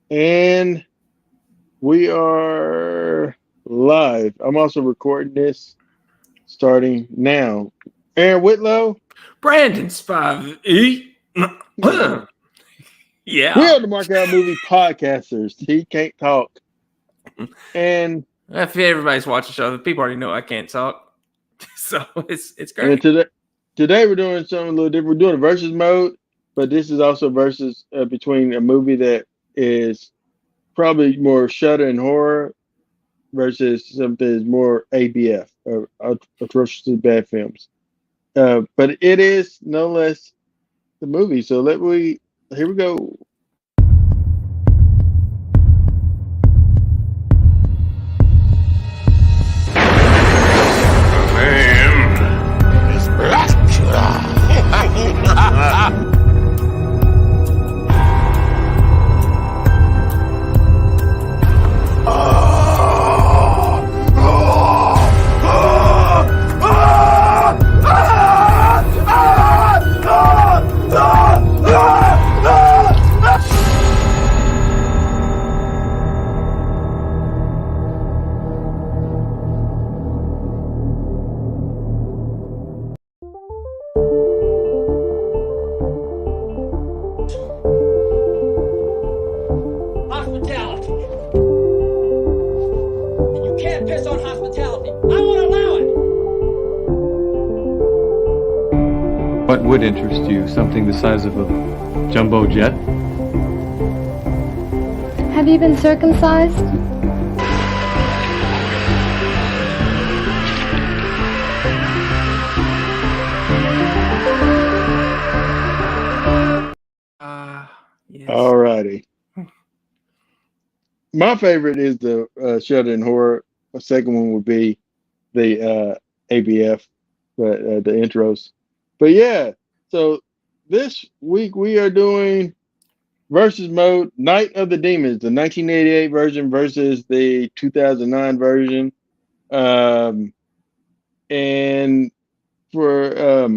And we are live. I'm also recording this starting now. Aaron Whitlow, Brandon Spivey. we Yeah. are the Mark Out Movie Podcasters. He can't talk. And If everybody's watching the show, the people already know I can't talk. So it's and great. today we're doing something a little different. We're doing a versus mode, but this is also versus between a movie that is probably more Shudder and horror versus something that's more ABF or atrociously bad films. But it is no less the movie. So here we go. Name is Blackula. Hospitality. And you can't piss on hospitality. I won't allow it. What would interest you? Something the size of a jumbo jet? Have you been circumcised? Yes. Alrighty. My favorite is the Shudder and horror. The second one would be the ABF, but the intros. But yeah, so this week we are doing versus mode Night of the Demons, the 1988 version versus the 2009 version. And for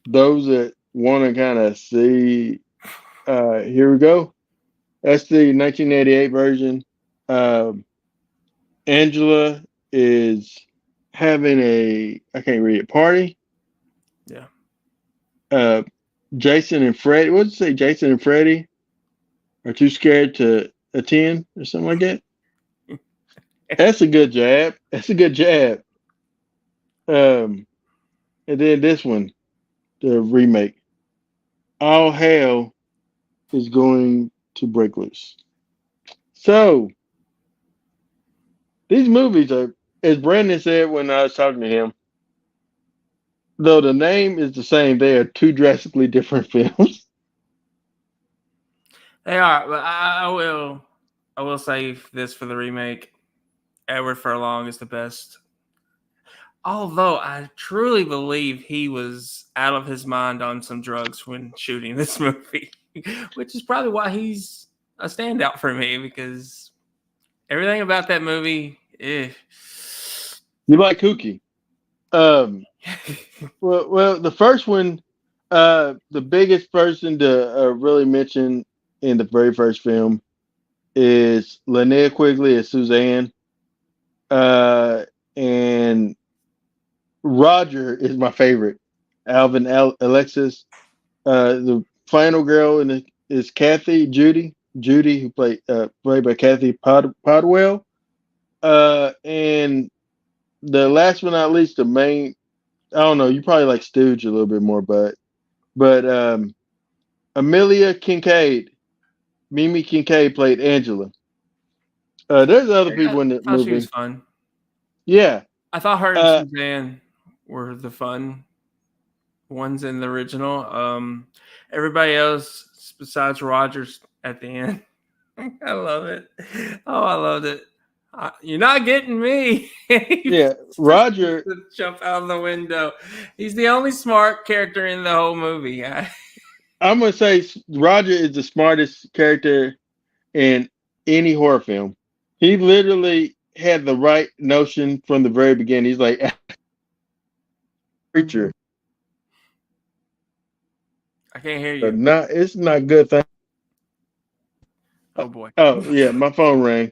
those that want to kind of see, here we go. That's the 1988 version. Angela is having I can't read it, party. Yeah. Jason and Freddy, what did you say? Jason and Freddy are too scared to attend or something like that. That's a good jab. That's a good jab. And then this one, the remake. All hell is going to break loose. So these movies are, as Brandon said when I was talking to him, though the name is the same, they are two drastically different films. They are, but I will save this for the remake. Edward Furlong is the best. Although I truly believe he was out of his mind on some drugs when shooting this movie, which is probably why he's a standout for me because everything about that movie, You like kooky. Well, the first one, the biggest person to really mention in the very first film is Linnea Quigley as Suzanne, and Roger is my favorite. Alexis. The final girl is Kathy Judy, who played by Kathy Podwell. And the last but not least, the main. I don't know. You probably like Stooge a little bit more, but Amelia Kincaid, Mimi Kincaid played Angela. There's other people in I the thought she was movie. fun. Yeah. I thought her and Uh, Suzanne were the fun ones in the original. Everybody else besides Rogers at the end. I love it. Oh, I loved it. You're not getting me. yeah. Roger. Jump out of the window. He's the only smart character in the whole movie. I'm gonna say Roger is the smartest character in any horror film. He literally had the right notion from the very beginning. He's like preacher. I can't hear you. It's not good thing. Oh boy. Oh yeah, my phone rang.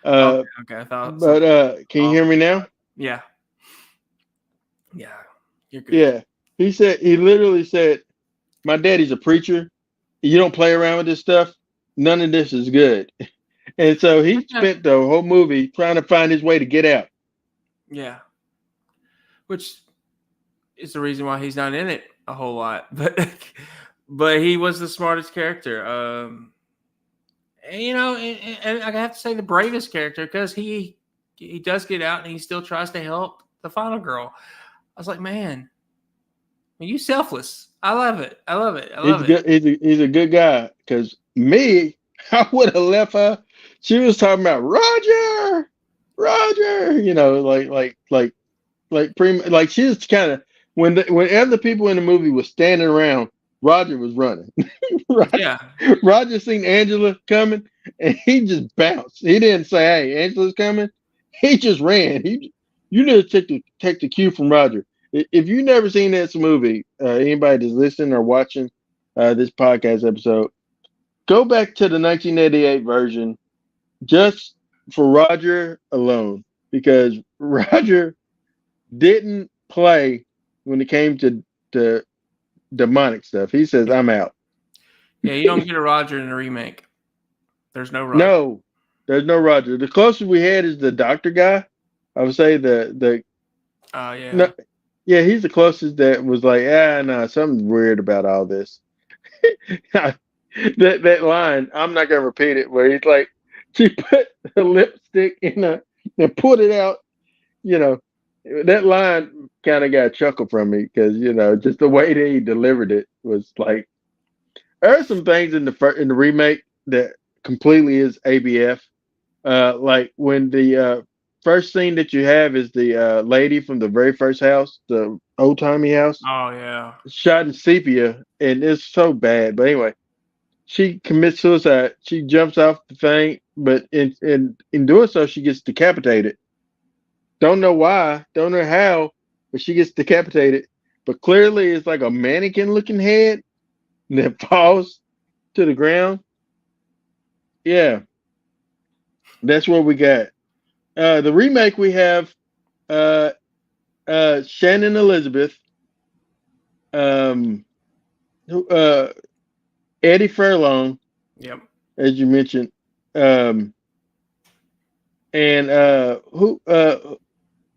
Okay. I thought. But can you hear me now? Yeah. Yeah. You're good. Yeah. He literally said, "My daddy's a preacher. You don't play around with this stuff. None of this is good." And so he spent the whole movie trying to find his way to get out. Yeah. Which is the reason why he's not in it a whole lot, but he was the smartest character. And, and I have to say the bravest character because he does get out and he still tries to help the final girl. I was like, man, you selfless. I love it. I love it. I love it. Good. He's a good guy. Because me, I would have left her. She was talking about Roger. Like she was kind of when other people in the movie was standing around, Roger was running. Yeah. Roger seen Angela coming and he just bounced. He didn't say, "Hey, Angela's coming." He just ran. You need to take the cue from Roger. If you never seen this movie, anybody that's listening or watching this podcast episode, go back to the 1988 version just for Roger alone, because Roger didn't play when it came to demonic stuff. He says, "I'm out." Yeah, you don't get a Roger in the remake. There's no Roger. No, there's no Roger. The closest we had is the doctor guy. I would say the Yeah. no, yeah, he's the closest that was like, no, something's weird about all this. that line, I'm not gonna repeat it, where he's like, she put the lipstick and put it out. That line kind of got a chuckle from me because just the way that he delivered it was like. There are some things in the remake that completely is ABF. Like when the first scene that you have is the lady from the very first house, the old timey house, Oh yeah. shot in sepia, and it's so bad. But anyway, she commits suicide. She jumps off the thing, but in doing so, she gets decapitated. Don't know why, don't know how, but she gets decapitated. But clearly, it's like a mannequin looking head that falls to the ground. Yeah, that's what we got. The remake we have uh Shannon Elizabeth, um Eddie Furlong, Yep. as you mentioned, and who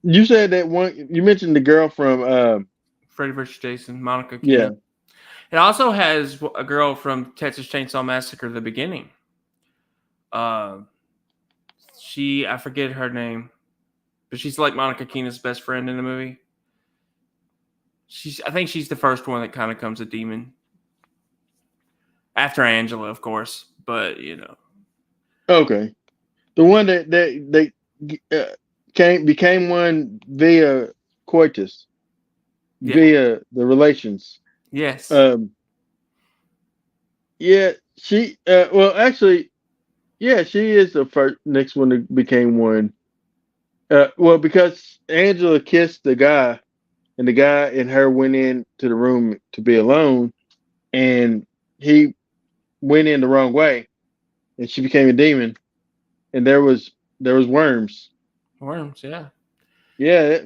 you said that one, you mentioned the girl from Freddy vs. Jason, Monica yeah. Keene. It also has a girl from Texas Chainsaw Massacre: The Beginning. I forget her name, but she's like Monica Keena's best friend in the movie. I think she's the first one that kind of comes a demon after Angela, of course. But Okay, the one that became one via coitus, Yeah. via the relations. Yes. Yeah, she well actually, yeah, she is the first next one that became one. Well, because Angela kissed the guy, and the guy and her went in to the room to be alone, and he went in the wrong way, and she became a demon, and there was worms. Worms. Yeah. Yeah,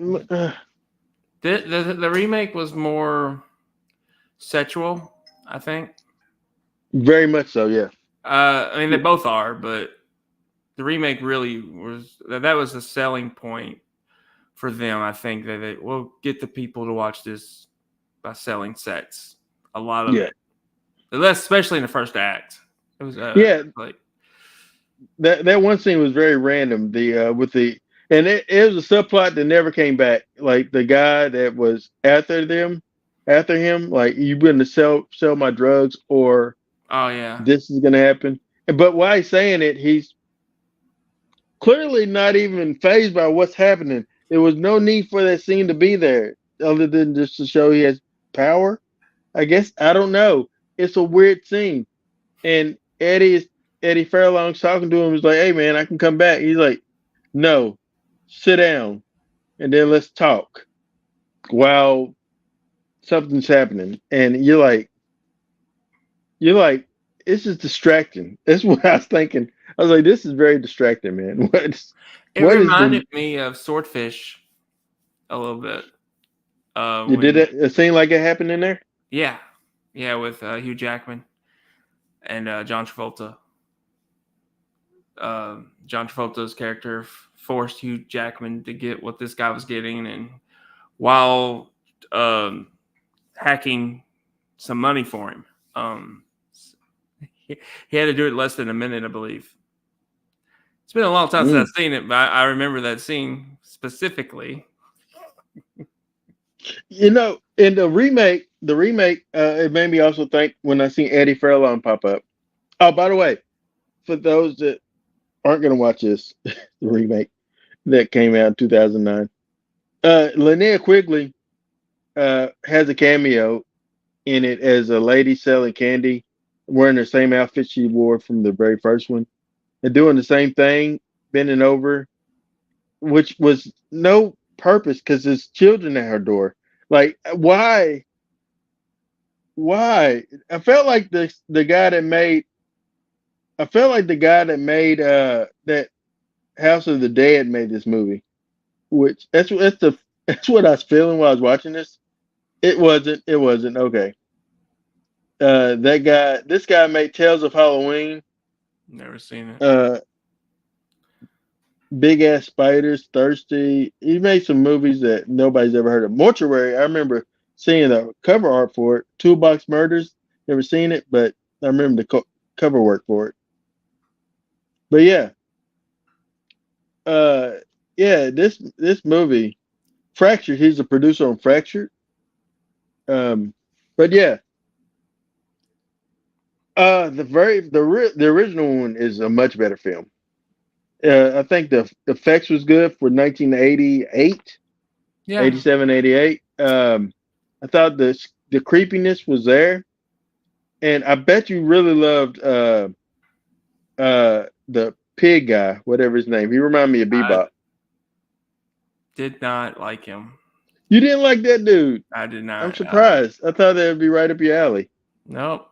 The remake was more sexual, I think. very much so. Yeah, I mean, they both are, but the remake really was that was the selling point for them. I think that they will get the people to watch this by selling sex. A lot of it, especially in the first act. It was like that one scene was very random. And it was a subplot that never came back. Like the guy that was after him, like you gonna sell my drugs or oh yeah, this is gonna happen. But while he's saying it, he's clearly not even phased by what's happening. There was no need for that scene to be there, other than just to show he has power. I guess I don't know. It's a weird scene, and Eddie Furlong's talking to him. He's like, "Hey man, I can come back." He's like, "No, sit down, and then let's talk." While something's happening, and you're like, it's just distracting. That's what I was thinking. I was like, this is very distracting, man. It What is reminded the me of Swordfish a little bit. you did When it seem like it happened in there? yeah, with Hugh Jackman and John Travolta. John Travolta's character forced Hugh Jackman to get what this guy was getting, and while hacking some money for him, he had to do it less than a minute, I believe. It's been a long time since I've seen it, but I remember that scene specifically. You know, in the remake, it made me also think when I seen Eddie Furlong pop up. Oh, by the way, for those that aren't going to watch this, the remake that came out in 2009, Linnea Quigley has a cameo in it as a lady selling candy, wearing the same outfit she wore from the very first one, and doing the same thing, bending over, which was no purpose because there's children at her door. Like, why? Why? I felt like the guy that made. I felt like the guy that made that House of the Dead made this movie, which that's what I was feeling while I was watching this. It wasn't. It wasn't okay. This guy made Tales of Halloween. Never seen it. Big Ass Spiders, Thirsty. He made some movies that nobody's ever heard of. Mortuary, I remember seeing the cover art for it. Toolbox Murders, never seen it, but I remember the cover work for it. But this movie, Fractured. He's a producer on Fractured. But yeah, the original one is a much better film. I think the effects was good for 1988, Yeah, 87, 88. I thought the creepiness was there, and I bet you really loved the pig guy, whatever his name. He reminded me of Bebop. did not like him. You didn't like that dude? I did not. I'm surprised. I thought that would be right up your alley. Nope.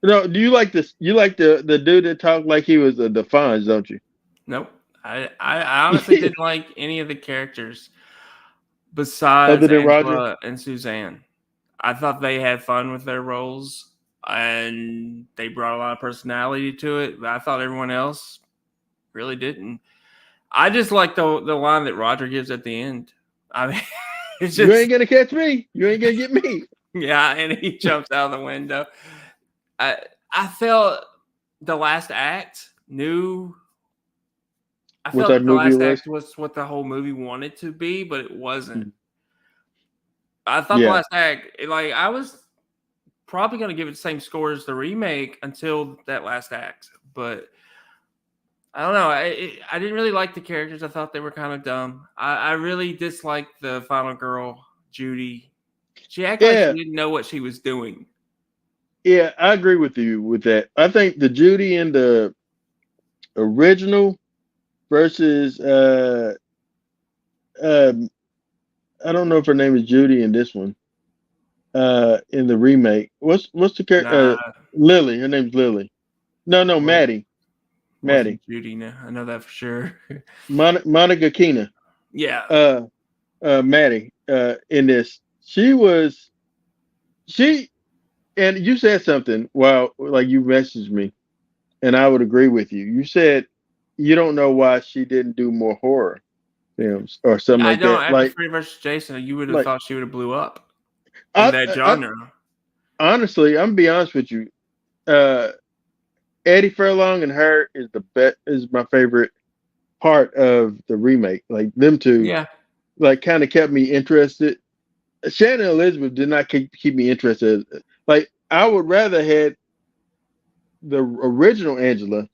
No, do you like this? You like the dude that talked like he was the Fonz, don't you? Nope. I honestly didn't like any of the characters besides Other than Angela Roger? and Suzanne. I thought they had fun with their roles and they brought a lot of personality to it, but I thought everyone else really didn't. I just like the line that Roger gives at the end. I mean, it's just, You ain't gonna catch me. You ain't gonna get me. yeah, and he jumps out the window. I felt the last act knew. I What felt that the movie last was? act was what the whole movie wanted to be, but it wasn't. I thought Yeah. the last act, like I was probably going to give it the same score as the remake until that last act, but I don't know. I didn't really like the characters. I thought they were kind of dumb. I really disliked the final girl, Judy. She acted like she didn't know what she was doing. Yeah, I agree with you with that. I think the Judy in the original versus I don't know if her name is Judy in this one. In the remake. What's the character? Nah, Lily. Her name's Lily. No, Maddie. wasn't Judy. No, I know that for sure. Monica Keena. Yeah. Maddie. In this, and you said something. Well, like you messaged me, and I would agree with you. You said you don't know why she didn't do more horror films or something I like don't. that. After Like, Freddy vs. Jason, you would have like thought she would have blew up in that I, genre. honestly, I'm gonna be honest with you. Eddie Furlong and her is my favorite part of the remake. Like them two, Yeah. like kind of kept me interested. Shannon Elizabeth did not keep me interested. Like I would rather had the original Angela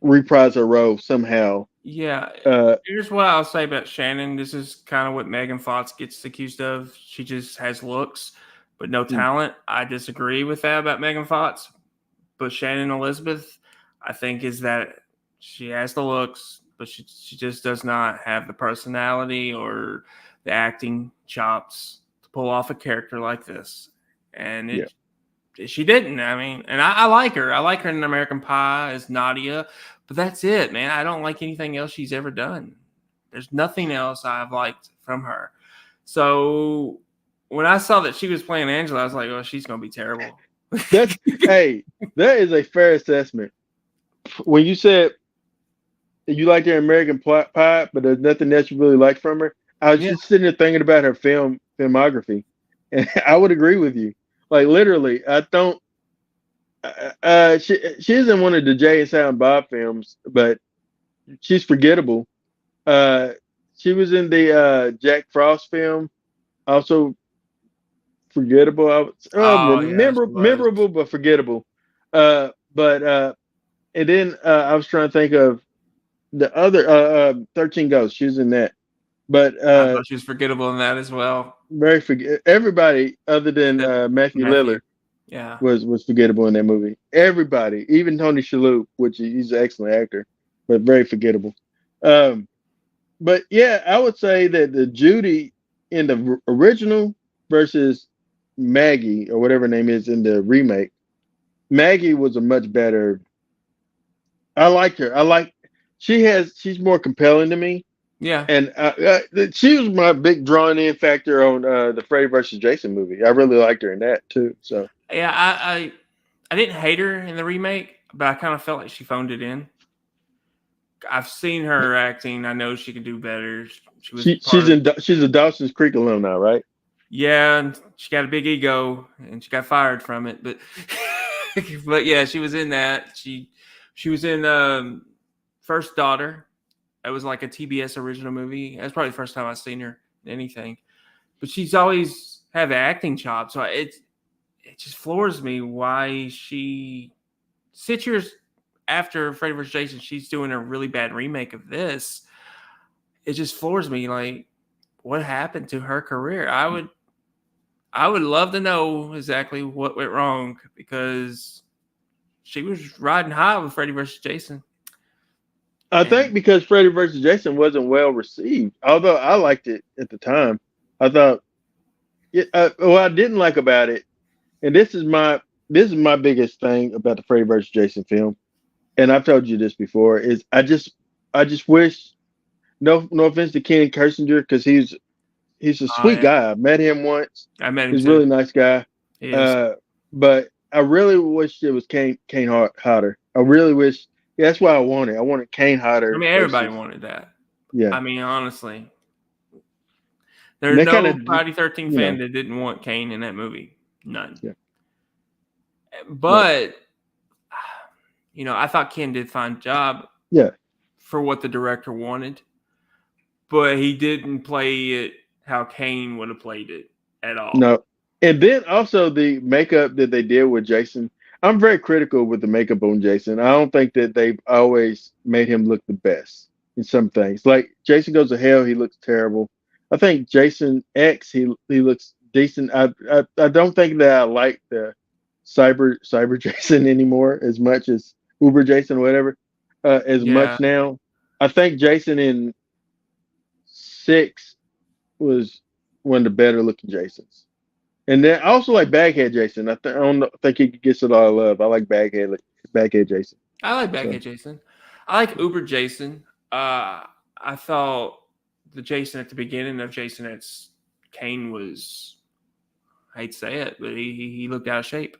reprise her role somehow. Yeah. Uh, Here's what I'll say about Shannon. This is kind of what Megan Fox gets accused of. She just has looks, but no talent. I disagree with that about Megan Fox. But Shannon Elizabeth, I think, is that she has the looks, but she just does not have the personality or the acting chops to pull off a character like this. And Yeah. she didn't. I mean, and I like her. I like her in American Pie as Nadia, but that's it, man. I don't like anything else she's ever done. There's nothing else I've liked from her. So when I saw that she was playing Angela, I was like, oh, she's going to be terrible. Hey, that is a fair assessment. When you said you liked her American Pie, but there's nothing else you really like from her, I was just sitting there thinking about her filmography, and I would agree with you. Like literally, I don't. She isn't one of the Jay and Silent Bob films, but she's forgettable. She was in the Jack Frost film, also forgettable. Memorable but forgettable. And then I was trying to think of the other 13 Ghosts. She was in that, but I thought she was forgettable in that as well. Everybody other than Matthew Lillard, was forgettable in that movie. Everybody, even Tony Shalhoub, which he's an excellent actor, but very forgettable. But yeah, I would say that the Judy in the original versus Maggie or whatever her name is in the remake, Maggie was a much better. I like her. She's more compelling to me. Yeah, and she was my big drawing in factor on the Freddy versus Jason movie. I really liked her in that too. So yeah, I didn't hate her in the remake, but I kind of felt like she phoned it in. I've seen her acting. I know she can do better. She's a Dawson's Creek alum now, right? Yeah, and she got a big ego, and she got fired from it. But but yeah, she was in that. She was in First Daughter. It was like a TBS original movie. That's probably the first time I've seen her in anything. But she's always had the acting job, so it just floors me why she 6 years after Freddy vs. Jason, she's doing a really bad remake of this. It just floors me. Like, what happened to her career? I would love to know exactly what went wrong because she was riding high with Freddy vs. Jason. I think because Freddy vs. Jason wasn't well received, although I liked it at the time. I thought, what I didn't like about it, and this is my biggest thing about the Freddy vs. Jason film, and I've told you this before, is I just wish, no offense to Ken Kirsinger, because he's a sweet guy. I met him once. I met him. He's a really nice guy. But I really wish it was Kane Hodder. I really wish. Yeah, that's what I wanted. I wanted Kane Hodder. I mean, everybody wanted that. Yeah. I mean, honestly, there's no Friday 13 fan that didn't want Kane in that movie. None. Yeah. But I thought Ken did a fine job. Yeah. For what the director wanted, but he didn't play it how Kane would have played it at all. No. And then also the makeup that they did with Jason. I'm very critical with the makeup on Jason. I don't think that they've always made him look the best in some things. Like Jason Goes to Hell, he looks terrible. I think Jason X, he looks decent. I don't think that I like the cyber Jason anymore as much as Uber Jason or whatever much now. I think Jason in 6 was one of the better looking Jasons. And then I also like Baghead Jason. I don't think he gets a lot of love. I like Baghead Jason. I like Baghead Jason. I like Uber Jason. I thought the Jason at the beginning of Jason X Kane was, I hate to say it, but he looked out of shape.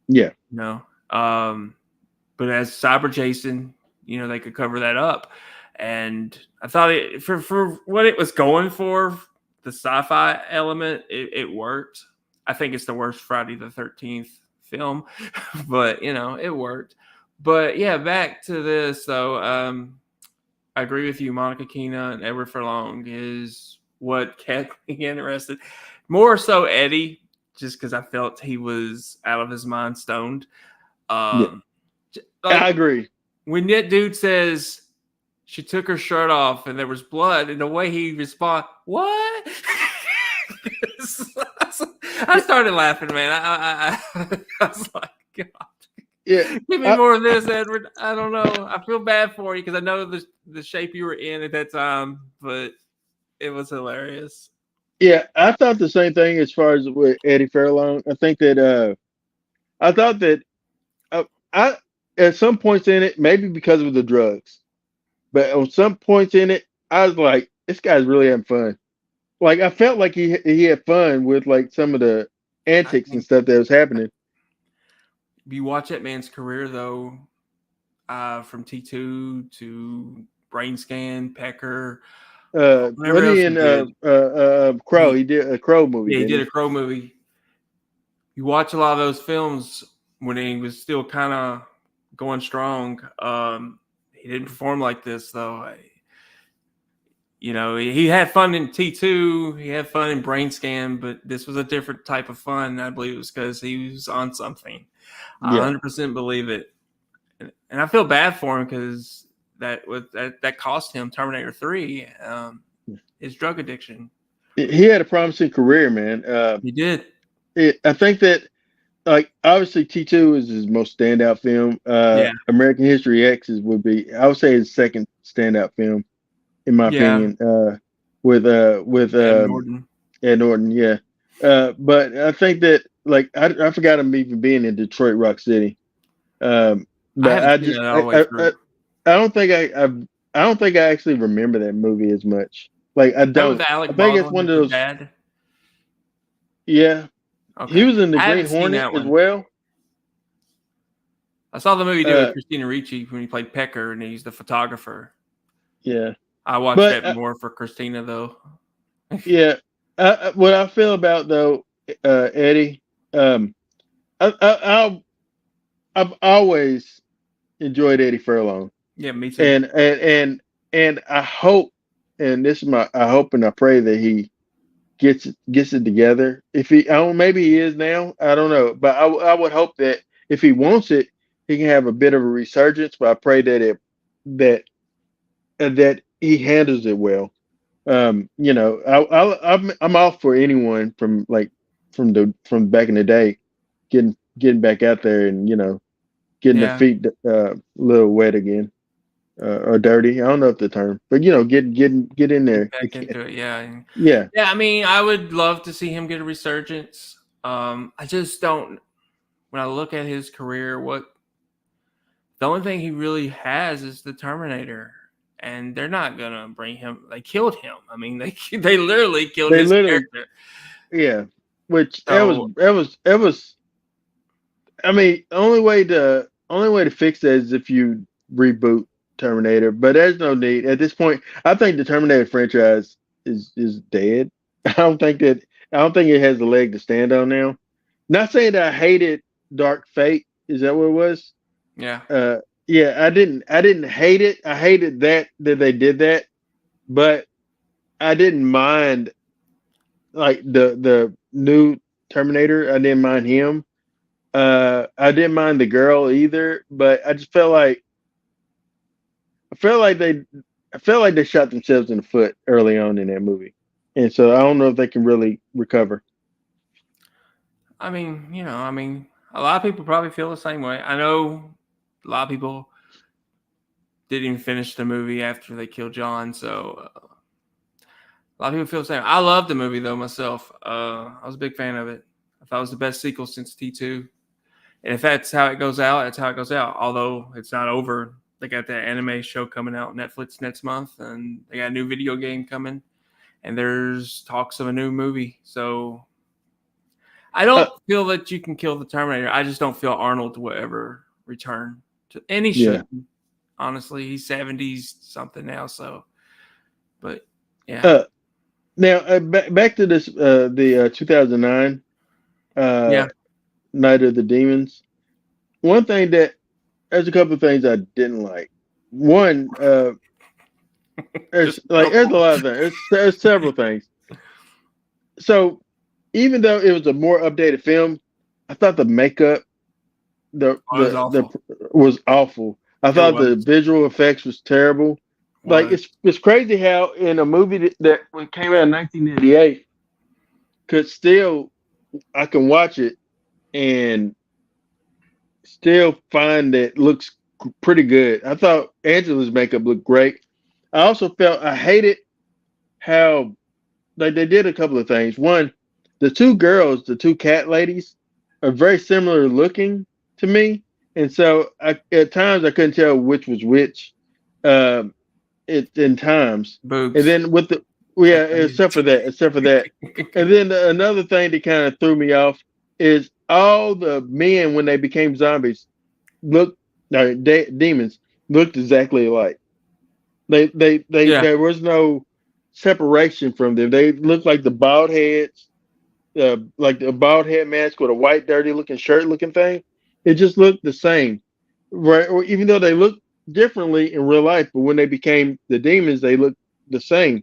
Yeah. No. But as Cyber Jason, they could cover that up. And I thought for what it was going for, the sci-fi element, it worked. I think it's the worst Friday the 13th film, but it worked. But yeah, back to this though. I agree with you. Monica Keena and Edward Furlong is what kept me interested. More so Eddie, just because I felt he was out of his mind, stoned. I agree. When that dude says she took her shirt off and there was blood, and the way he responded, what? I started laughing, man. I was like, God. Yeah, give me more of this, Edward. I don't know. I feel bad for you because I know the shape you were in at that time, but it was hilarious. Yeah, I thought the same thing as far as with Eddie Furlong. I think that I thought that I at some points in it, maybe because of the drugs, but on some points in it, I was like, this guy's really having fun. Like I felt like he had fun with like some of the I antics and think stuff that was happening. if you watch that man's career, though, from T2 to Brain Scan, Pecker, whatever Wasn't he else he in did. Crow? He did a Crow movie, Yeah, he didn't did a Crow movie. You watch a lot of those films when he was still kind of going strong. He didn't perform like this, though. He had fun in T2. He had fun in Brain Scan, but this was a different type of fun. I believe it was because he was on something. he? I Yeah. 100% believe it. And I feel bad for him because that cost him Terminator 3, his drug addiction. He had a promising career, man. He did. I think that, like, obviously T2 is his most standout film. Yeah. American History X would be, I would say, his second standout film, in my Yeah. opinion. With Ed Norton. Ed Norton, yeah. But I think that, like, I forgot him even being in Detroit Rock City. But haven't seen that all the way through. I don't think I don't think I actually remember that movie as much. Like I That don't. with Alec I think it's Baldwin one of as those. dad. Yeah, Okay. he was in the I Green haven't seen Hornet that as one. well. I saw the movie he did with Christina Ricci when he played Pecker and he's the photographer. Yeah, I watched but that more for Christina though. yeah. What I feel about though, Eddie, I've always enjoyed Eddie Furlong, Yeah, me too. and I hope, and this is I hope and I pray that he gets it together. If he, I don't, maybe he is now. I don't know, but I would hope that if he wants it, he can have a bit of a resurgence. But I pray that that he handles it well. I'm off for anyone from from back in the day, getting back out there and getting their Yeah. feet a little wet again, or dirty. I don't know if the term, but get in there. Back into it, yeah. Yeah. Yeah, I mean, I would love to see him get a resurgence. I just don't. When I look at his career, the only thing he really has is the Terminator, and they're not gonna bring him. They killed him. I mean, they literally killed his character. Yeah. Which So- that was. I mean, the only way to fix that is if you reboot Terminator, but there's no need at this point. I think the Terminator franchise is dead. I don't think it has a leg to stand on now. Not saying that I hated Dark Fate. Is that what it was? Yeah. Yeah, I didn't hate it. I hated that they did that, but I didn't mind like the new Terminator. I didn't mind him. I didn't mind the girl either, but I just felt like they shot themselves in the foot early on in that movie, and so I don't know if they can really recover. I mean, a lot of people probably feel the same way. I know a lot of people didn't even finish the movie after they killed John, so a lot of people feel the same. I loved the movie though myself. I was a big fan of it. I thought it was the best sequel since T2. And if that's how it goes out, that's how it goes out. Although it's not over. They got that anime show coming out on Netflix next month, and they got a new video game coming, and there's talks of a new movie. So I don't feel that you can kill the Terminator. I just don't feel Arnold will ever return. And he shouldn't. Honestly, he's 70s something now. So, but yeah. Now back to this the 2009 Night of the Demons. One thing there's a couple of things I didn't like. One, there's a lot of things. There's several things. So even though it was a more updated film, I thought the makeup was awful. I thought the visual effects was terrible. Like it's crazy how in a movie that came out in 1988 I can watch it and still find that looks pretty good. I thought Angela's makeup looked great. I also felt I hated how they did a couple of things. One, the two girls, the two cat ladies, are very similar looking to me, and so at times I couldn't tell which was which. Um, in times, and Boobs. then with the except for that, and then another thing that kind of threw me off is all the men when they became zombies looked no demons looked exactly alike. Yeah. There was no separation from them. They looked like the bald heads, like the bald head mask with a white dirty looking shirt looking thing. It just looked the same, right? Or even though they looked differently in real life, but when they became the demons, they looked the same.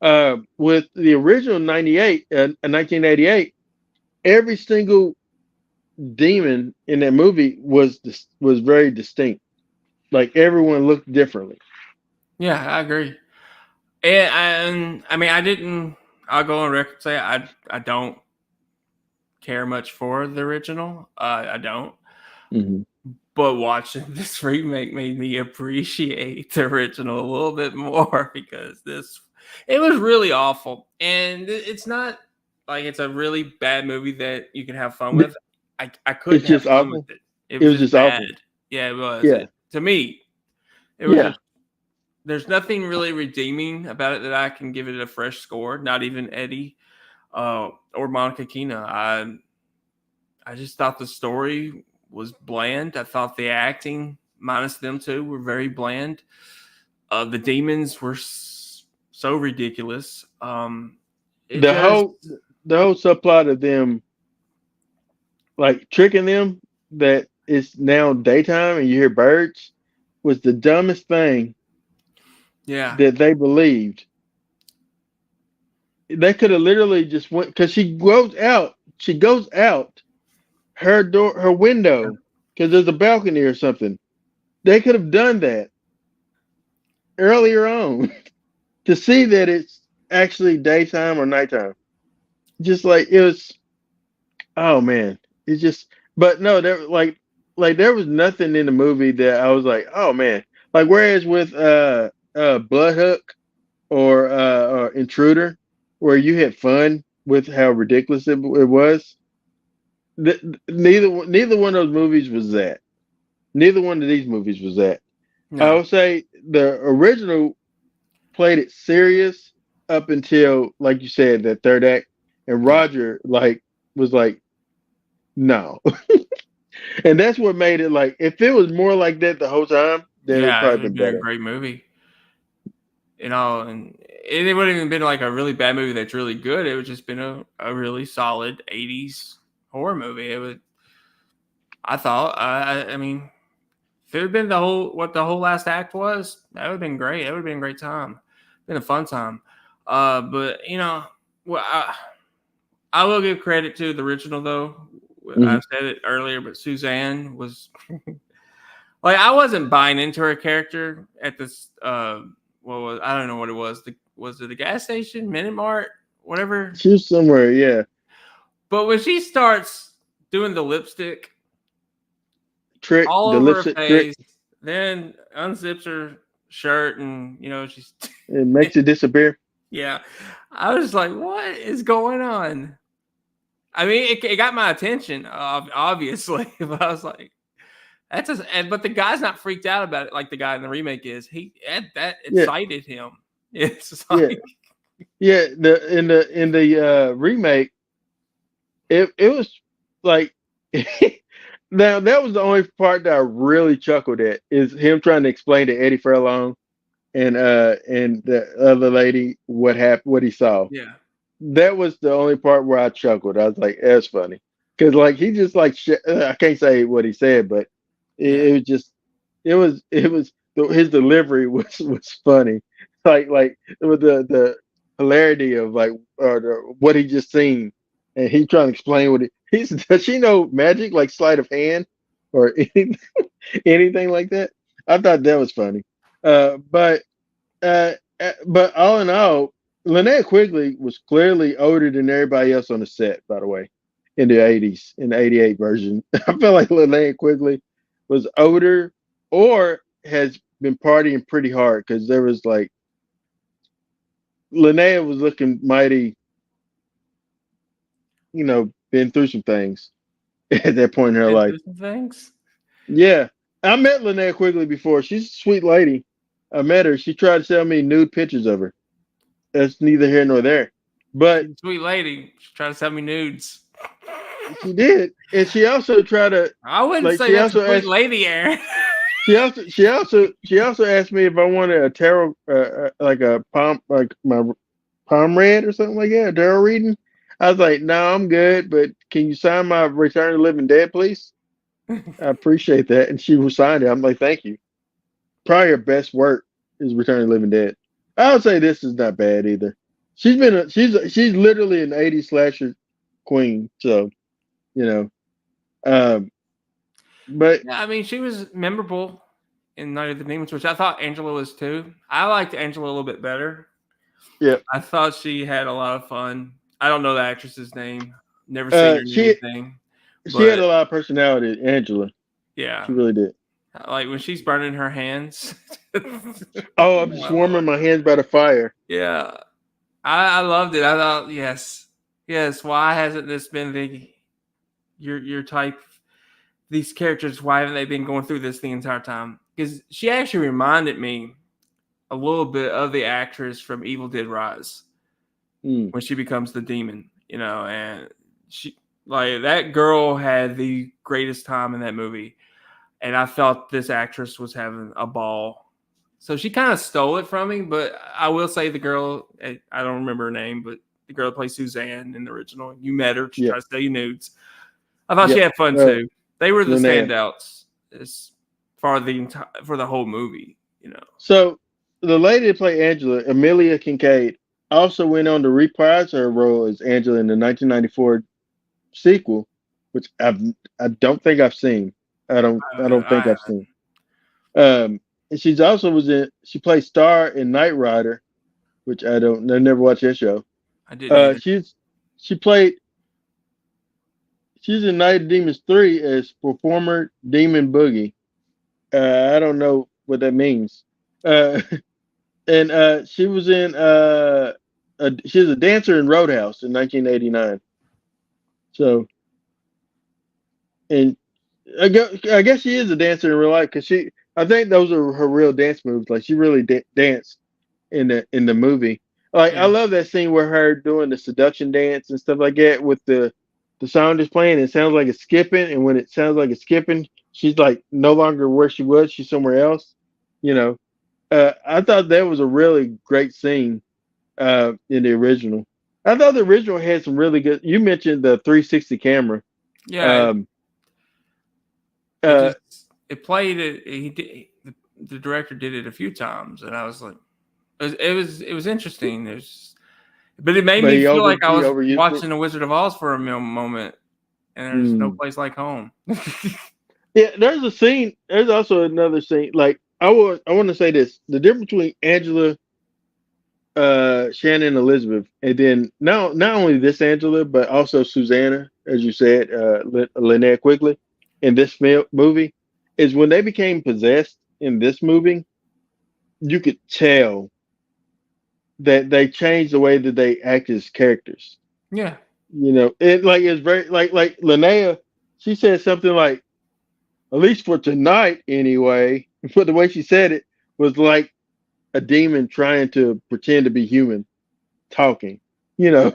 With the original 1988, every single demon in that movie was very distinct. Like everyone looked differently. Yeah, I agree. And I mean, I didn't. I'll go on record and say I don't care much for the original. I don't. Mm-hmm. But watching this remake made me appreciate the original a little bit more because it was really awful, and it's not like it's a really bad movie that you can have fun with. I couldn't It's have just fun with awful. it. It It was was just just bad. awful. Yeah, it was. Yeah, To me, it was yeah. just there's nothing really redeeming about it that I can give it a fresh score. Not even Eddie or Monica Keena. I just thought the story was bland. I thought the acting, minus them two, were very bland. The demons were so ridiculous. It The just, whole the whole subplot of them like tricking them that it's now daytime and you hear birds was the dumbest thing yeah, that they believed. They could have literally just went because she goes out. She goes out her window because there's a balcony or something. They could have done that earlier on to see that it's actually daytime or nighttime. Just like it was. Oh man, it's just. But no, there like there was nothing in the movie that I was like, oh man. Like whereas with Bloodhook or Intruder, where you had fun with how ridiculous it was. Neither one of those movies was that. Neither one of these movies was that. I no, would say the original played it serious up until, like you said, that third act, and yeah, Roger was like, no, and that's what made it like. If it was more like that the whole time, then it would yeah, it would probably have been been a better. great movie. And it wouldn't even been like a really bad movie that's really good. It would just been a really solid 80s horror movie. It would, I thought, I mean, if it had been what the whole last act was, that would have been great. That would have been a great time. Been a fun time. But well, I will give credit to the original though. Hmm. I've said it earlier, but Suzanne was like I wasn't buying into her character at this. I don't know what it was. Was it the gas station, Minute Mart, whatever? She was somewhere, yeah. But when she starts doing the lipstick Trick, all the over her lipstick trick, face, then unzips her shirt, and she's it makes it disappear. yeah. I was like, what is going on? I mean, it got my attention, obviously, but I was like, but the guy's not freaked out about it like the guy in the remake is. That Yeah, excited him. It's yeah, like, yeah. The remake, it was like now that was the only part that I really chuckled at is him trying to explain to Eddie Furlong and the other lady what happened, what he saw. yeah, That was the only part where I chuckled. I was like, that's funny because like he just like I can't say what he said, but yeah, it was just his delivery was funny. Like with the hilarity of like what he just seen, and he trying to explain what he's. Does she know magic like sleight of hand or anything like that? I thought that was funny. But but all in all, Linnea Quigley was clearly older than everybody else on the set. By the way, in the '80s, in the '88 version, I feel like Linnea Quigley was older or has been partying pretty hard because there was like Linnea was looking mighty, been through some things. at that point in her Been life. through some things. Yeah. I met Linnea Quigley before. She's a sweet lady. I met her. She tried to sell me nude pictures of her. That's neither here nor there. But She's a sweet lady. She's trying to sell me nudes. she did. And she also tried to I wouldn't like say she that's a also sweet asked lady, Aaron. she also asked me if I wanted a tarot like a palm like my palm read or something like that, a tarot reading. I was like, no, I'm good, but can you sign my Return of the Living Dead, please? I appreciate that. And she signed it. I'm like, thank you. Probably her best work is Return of the Living Dead. I would say this is not bad either. She's literally an 80s slasher queen. So, you know. Um but Yeah, I mean, she was memorable in Night of the Demons, which I thought Angela was too. I liked Angela a little bit better. yeah. I thought she had a lot of fun. I don't know the actress's name. Never seen her in She anything. had But a lot of personality, Angela. yeah, She really did. like when she's burning her hands. Oh, I'm just warming my hands by the fire. Yeah, I loved it. I thought, yes. Why hasn't this been your type? These characters, why haven't they been going through this the entire time? Because she actually reminded me a little bit of the actress from Evil Dead Rise Mm, when she becomes the demon, and she like that girl had the greatest time in that movie, and I felt this actress was having a ball. So she kind of stole it from me, but I will say the girl, I don't remember her name, but the girl that plays Suzanne in the original, you met her, she yeah, tried to sell you nudes. I thought yeah. she had fun too. They were the Linnea. standouts as for the whole movie. So the lady that played Angela, Amelia Kincaid, also went on to reprise her role as Angela in the 1994 sequel, which I don't think I've seen. I don't think I I've seen. And she's also she played Star in Knight Rider, which I never watched that show. didn't either. She played she's in Night of Demons 3 as performer Demon Boogie. I don't know what that means. Uh, and she was in she was a dancer in Roadhouse in 1989. So, and I guess she is a dancer in real life because I think those are her real dance moves. Like she really danced in the movie. Like I Yeah. love that scene where her doing the seduction dance and stuff like that with the sound is playing. It sounds like it's skipping, and when it sounds like it's skipping, she's like no longer where she was. She's somewhere else. You know, I thought that was a really great scene in the original. I thought the original had some really good. You mentioned the 360 camera. Yeah, Um, it uh, just it played it. He did, the director did it a few times, and I was like, it was interesting. But it made but me feel like I he was overused it. watching The Wizard of Oz for a moment, and there's no Hmm. place like home. Yeah, there's a scene. There's also another scene. Like I want to say this: the difference between Angela, Shannon, Elizabeth, and then not only this Angela, but also Susanna, as you said, Linnea Quigley, in this movie, is when they became possessed in this movie. You could tell that they changed the way that they act as characters. Yeah, It's very like Linnea. She said something like, at least for tonight anyway. But the way she said it was like a demon trying to pretend to be human talking, you know.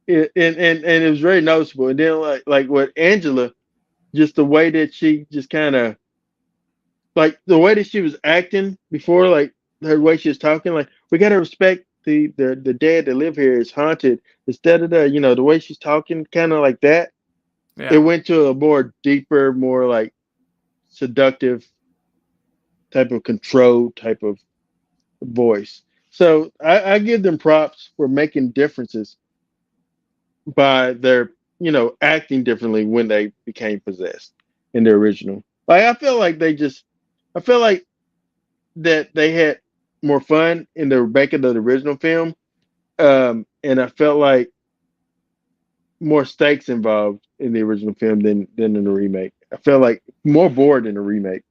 And it was very noticeable. And then like with Angela, just the way that she just kind of like the way that she was acting before, like her way she was talking, like we gotta respect the dead that live here is haunted. Instead of the way she's talking, kind of like that. It yeah, went to a more deeper, more like seductive type of control type of voice. So I give them props for making differences by their, acting differently when they became possessed in the original. Like I feel like that they had more fun in the making of the original film, and I felt like more stakes involved in the original film than in the remake. I felt like more bored in the remake.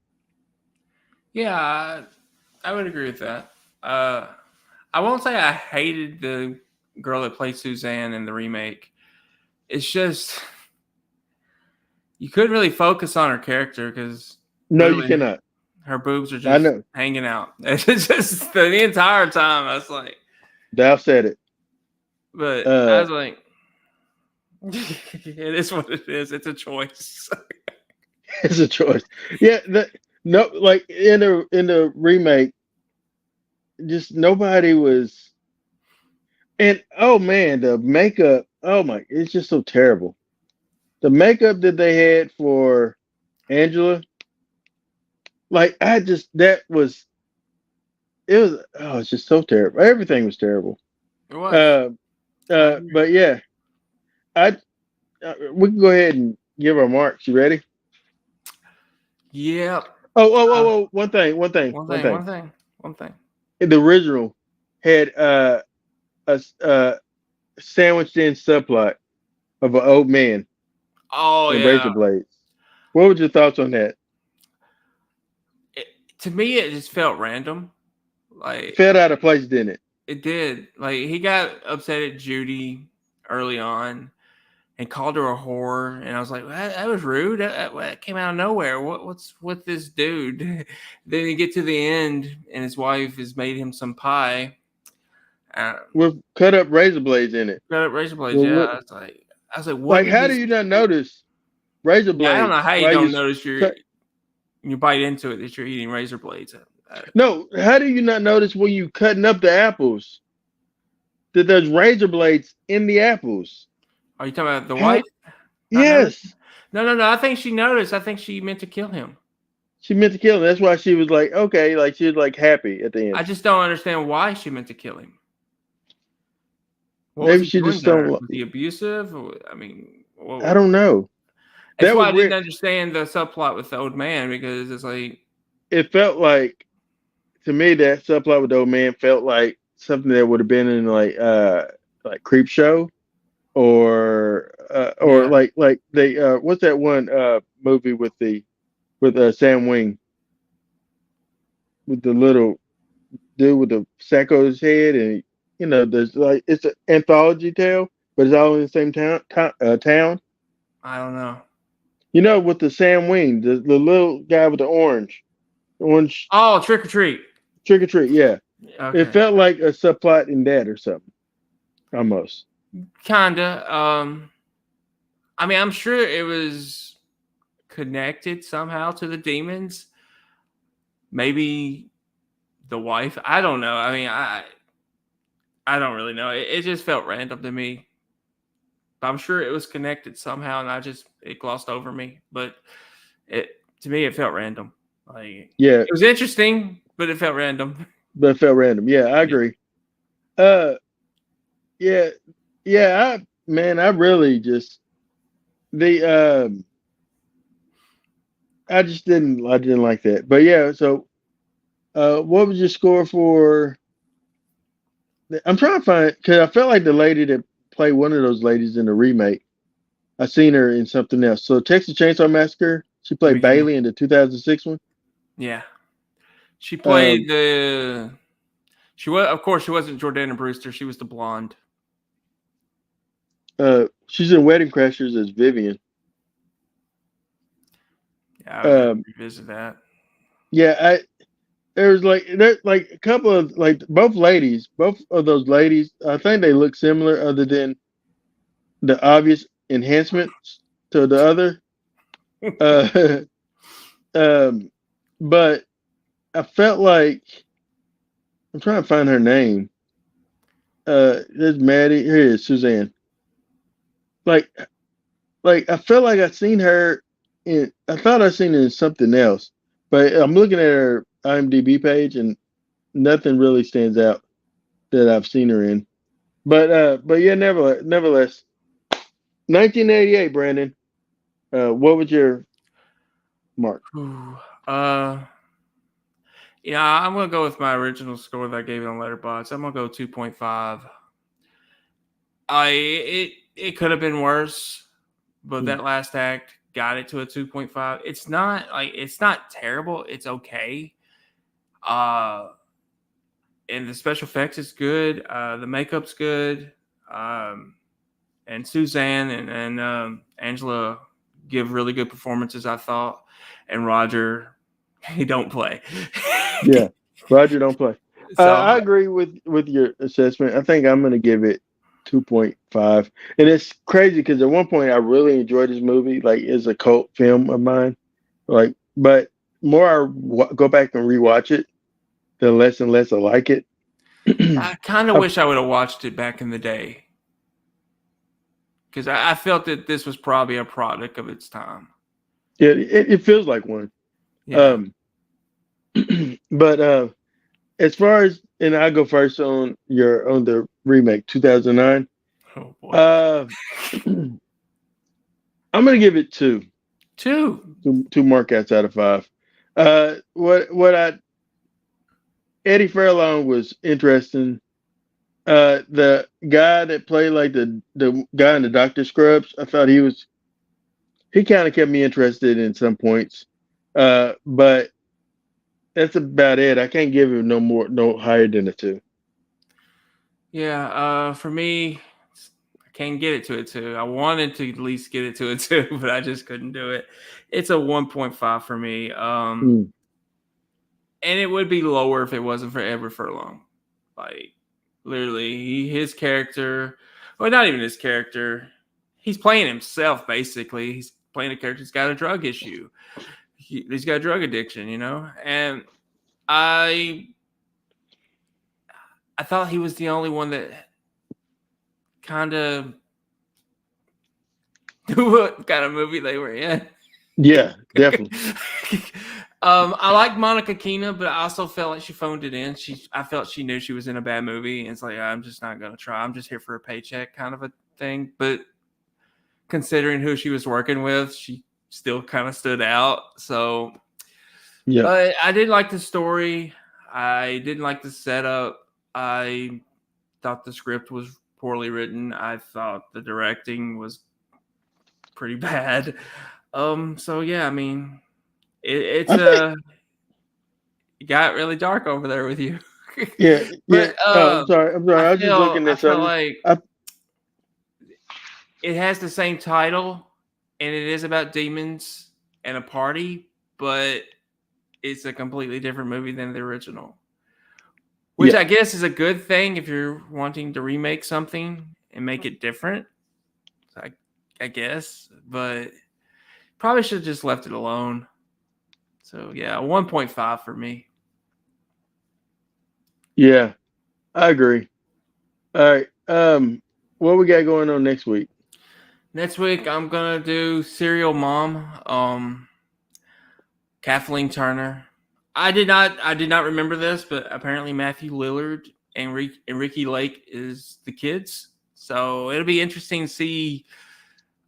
yeah. I would agree with that. I won't say I hated the girl that played Suzanne in the remake. It's just you couldn't really focus on her character because No, you cannot. her boobs are I just know. hanging out. It's just the entire time. I was like, Thou said it. but I was like, it is what it is. It's a choice. It's a choice. Yeah. No, like in the remake, just nobody was. And oh man, the makeup. Oh my, it's just so terrible. The makeup that they had for Angela, like that was it was oh it's just so terrible. Everything was terrible. It was. But yeah, I we can go ahead and give our marks. You ready? Yeah. Oh! One thing. One thing. The original had a sandwiched in subplot of an old man Oh and yeah. razor blades. What were your thoughts on that? To me, it just felt random. It Like felt out of place, didn't it? it did. Like he got upset at Judy early on and called her a whore, and I was like, that was rude. That came out of nowhere. What's with this dude? Then you get to the end, and his wife has made him some pie. With cut up razor blades in it. Got razor blades. Well, Yeah, what- I was like, what? Like, how do you not notice razor blades? Yeah, I don't know how you while don't notice cut- you bite into it that you're eating razor blades. No, how do you not notice when you cutting up the apples that there's razor blades in the apples? Are you talking about the How- wife? Yes. No. I think she noticed. I think she meant to kill him. She meant to kill him. That's why she was like, okay, like she was like happy at the end. I just don't understand why she meant to kill him. What Maybe was he she doing just to her? don't. Was he abusive? I mean, I don't know. That's That why was I weird. didn't understand the subplot with the old man because it's like, It felt like to me that subplot with the old man felt like something that would have been in like Creep Show or Yeah. like they what's that one movie with Sam Wing with the little dude with the sack on his head, and there's like it's an anthology tale, but it's all in the same town. I don't know. With the Sam Wing, the little guy with the orange Oh, Trick or Treat. Trick or Treat, yeah. Okay. It felt like a subplot in that or something, almost. Kinda. I mean, I'm sure it was connected somehow to the demons. Maybe the wife. I don't know. I mean, I don't really know. It just felt random to me. But I'm sure it was connected somehow, and it glossed over me. But to me, it felt random. Like, Yeah, it was interesting, but it felt random. but it felt random. Yeah, I agree. Yeah, I really just I didn't like that. But yeah, so what was your score for? I'm trying to find because I felt like the lady that played one of those ladies in the remake. I seen her in something else. So Texas Chainsaw Massacre. She played Bailey in the 2006 one. Yeah, she played She was, of course, she wasn't Jordana Brewster. She was the blonde. She's in Wedding Crashers as Vivian. Yeah, I would revisit that. Yeah, there's a couple of both of those ladies. I think they look similar, other than the obvious enhancements to the other. But I felt like I'm trying to find her name. There's Maddie. Here is Suzanne. Like I felt like I seen her in. I thought I seen her in something else, but I'm looking at her IMDb page and nothing really stands out that I've seen her in. But yeah, nevertheless, 1988, Brandon. What was your mark? Yeah, I'm gonna go with my original score that I gave it on Letterboxd. I'm gonna go 2.5. It could have been worse, but that last act got it to a 2.5. It's not terrible. It's okay. And the special effects is good. The makeup's good. And Suzanne and Angela give really good performances, I thought. And Roger, he don't play. Yeah, Roger don't play. So I agree with your assessment. I think I'm going to give it 2.5. And it's crazy because at one point I really enjoyed this movie. Like, it's a cult film of mine. Like, but more go back and rewatch it, the less and less I like it. I kind of wish I would have watched it back in the day. Because I felt that this was probably a product of its time. Yeah, it feels like one. Yeah. But as far as, and I go first on the remake 2009. Oh boy. I'm gonna give it 2 Two markouts out of 5. Eddie Furlong was interesting. The guy that played like the guy in the Doctor Scrubs, I thought he kind of kept me interested in some points. But that's about it. I can't give him no higher than a 2. Yeah, for me, I can't get it to a 2. I wanted to at least get it to a 2, but I just couldn't do it. It's a 1.5 for me. And it would be lower if it wasn't for Edward Furlong. Like, literally, his character, well, not even his character. He's playing himself, basically. He's playing a character who's got a drug issue. He's got a drug addiction, And I thought he was the only one that kind of knew what kind of movie they were in. Yeah, definitely. I like Monica Keena, but I also felt like she phoned it in. I felt she knew she was in a bad movie, and it's like, I'm just not gonna try. I'm just here for a paycheck, kind of a thing. But considering who she was working with, she still kind of stood out. So, yeah. But I did like the story. I didn't like the setup. I thought the script was poorly written. I thought the directing was pretty bad. So yeah, I mean, it got really dark over there with you. Yeah. But, I'm sorry. I was just looking at something. Like it has the same title, and it is about demons and a party, but it's a completely different movie than the original. Which I guess is a good thing if you're wanting to remake something and make it different. I guess, but probably should have just left it alone. So yeah, 1.5 for me. Yeah, I agree. All right. What we got going on next week? Next week I'm gonna do Serial Mom. Kathleen Turner. I did not remember this, but apparently Matthew Lillard and Ricky Lake is the kids. So it'll be interesting to see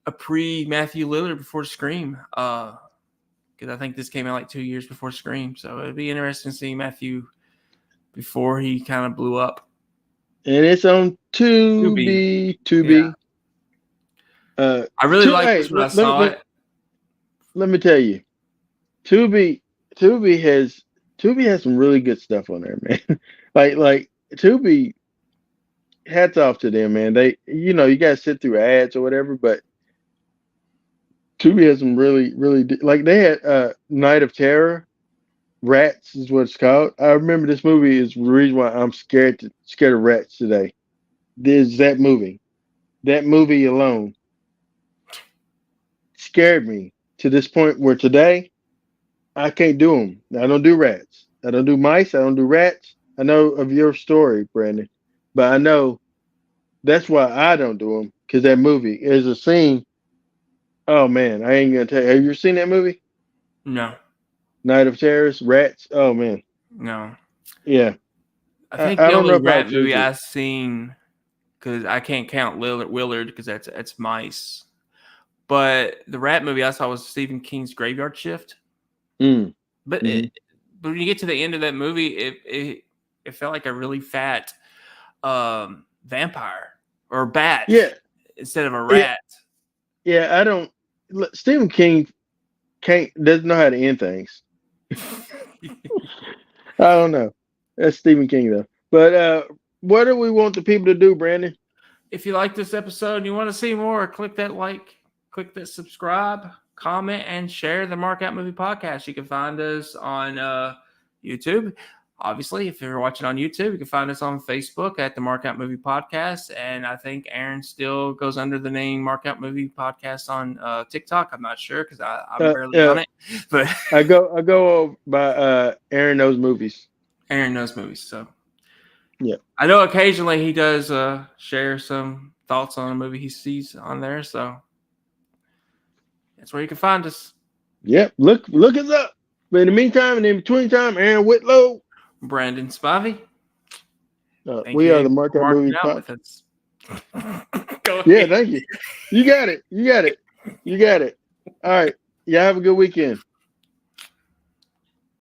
a pre-Matthew Lillard before Scream. Because I think this came out like 2 years before Scream. So it'll be interesting to see Matthew before he kind of blew up. And it's on Tubi. I really like this when I saw it. Let me tell you, Tubi has some really good stuff on there, man. like Tubi, hats off to them, man. They, you gotta sit through ads or whatever, but Tubi has some really, really, like, they had Night of Terror. Rats is what it's called. I remember this movie is the reason why I'm scared of rats today. There's that movie. That movie alone scared me to this point where today I can't do them. I don't do rats. I don't do mice. I don't do rats. I know of your story, Brandon, but I know that's why I don't do them, because that movie is a scene. Oh man, I ain't gonna tell you. Have you seen that movie? No. Night of Terrors, Rats. Oh man. No. Yeah. I think the only rat movie I've seen, because I can't count Willard because that's mice. But the rat movie I saw was Stephen King's Graveyard Shift. But but when you get to the end of that movie, it felt like a really fat vampire or bat. Yeah. Instead of a rat. Yeah, I don't. Stephen King doesn't know how to end things. I don't know. That's Stephen King though. But what do we want the people to do, Brandon? If you like this episode and you want to see more, click that like, click that subscribe, comment, and share the Mark Out Movie Podcast. You can find us on YouTube. Obviously, if you're watching on YouTube, you can find us on Facebook at the Mark Out Movie Podcast. And I think Aaron still goes under the name Mark Out Movie Podcast on TikTok. I'm not sure because I've barely done it. But I go by Aaron Knows Movies. Aaron Knows Movies. So yeah, I know occasionally he does share some thoughts on a movie he sees on there. So that's where you can find us. Yep. Look us up. But in the meantime, and in between time, Aaron Whitlow. Brandon Spivey. We are the Mark Out Movie Podcast. Yeah, thank you. You got it. All right. Yeah, have a good weekend.